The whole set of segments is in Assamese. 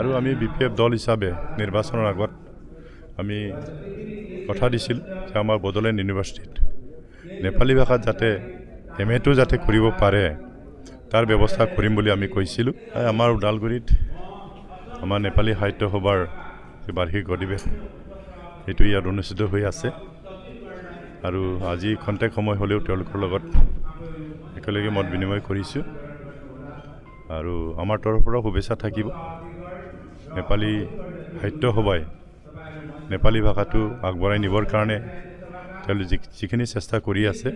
আৰু আমি বিপিএফ দল হিচাপে নিৰ্বাচনৰ আগত আমি কথা দিছিল যে আমাৰ বড়োলেণ্ড ইউনিভাৰ্চিটিত নেপালী ভাষাত যাতে MA যাতে কৰিব পাৰে তাৰ ব্যৱস্থা কৰিম বুলি আমি কৈছিলোঁ। আমাৰ ওদালগুৰিত আমাৰ নেপালী সাহিত্য সভাৰ বাৰ্ষিক অধিৱেশন এইটো ইয়াত অনুষ্ঠিত হৈ আছে আৰু আজি খন্তেক সময় হ'লেও তেওঁলোকৰ লগত একেলগে মত বিনিময় কৰিছোঁ আৰু আমাৰ তৰফৰ পৰা শুভেচ্ছা থাকিব। নেপালী সাহিত্য সভাই নেপালী ভাষাটো আগবঢ়াই নিবৰ কাৰণে তেওঁলোকে যিখিনি চেষ্টা কৰি আছে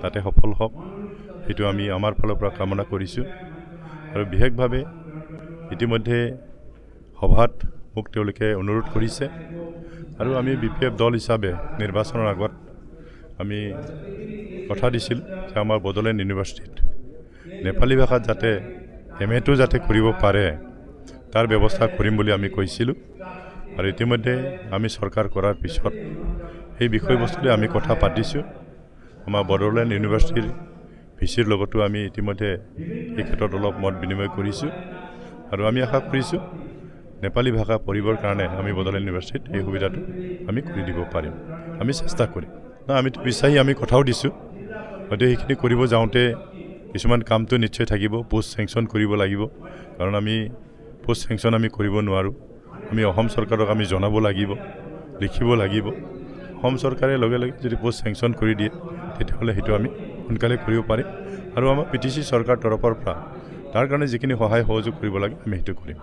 তাতে সফল হওক সেইটো আমি আমাৰ ফালৰ পৰা কামনা কৰিছোঁ। আৰু বিশেষভাৱে ইতিমধ্যে সভাত মোক তেওঁলোকে অনুৰোধ কৰিছে আৰু আমি বিপিএফ দল হিচাপে নিৰ্বাচনৰ আগত আমি কথা দিছিল যে আমাৰ বড়োলেণ্ড ইউনিভাৰ্চিটিত নেপালী ভাষাত যাতে MA যাতে কৰিব পাৰে তাৰ ব্যৱস্থা কৰিম বুলি আমি কৈছিলোঁ। আৰু ইতিমধ্যে আমি চৰকাৰ কৰাৰ পিছত এই বিষয়বস্তুলৈ আমি কথা পাতিছোঁ। আমাৰ বড়োলেণ্ড ইউনিভাৰ্চিটিৰ VCৰ লগতো আমি ইতিমধ্যে এই ক্ষেত্ৰত অলপ মত বিনিময় কৰিছোঁ আৰু আমি আশা কৰিছোঁ নেপালী ভাষা পঢ়িবৰ কাৰণে আমি বড়োলেণ্ড ইউনিভাৰ্চিটিত এই সুবিধাটো আমি কৰি দিব পাৰিম। আমি চেষ্টা কৰিম। আমিতো বিচাৰি আমি কথাও দিছোঁ, হয়তো সেইখিনি কৰিব যাওঁতে কিছুমান কামটো নিশ্চয় থাকিব, পোষ্ট চেংচন কৰিব লাগিব, কাৰণ আমি পোষ্ট চেংচন আমি কৰিব নোৱাৰোঁ। আমি অসম চৰকাৰক আমি জনাব লাগিব, লিখিব লাগিব। অসম চৰকাৰে লগে লগে যদি পোষ্ট চেংচন কৰি দিয়ে তেতিয়াহ'লে সেইটো আমি সোনকালে কৰিব পাৰিম আৰু আমাৰ PTC চৰকাৰ তৰফৰ পৰা তাৰ কাৰণে যিখিনি সহায় সহযোগ কৰিব লাগে আমি সেইটো কৰিম।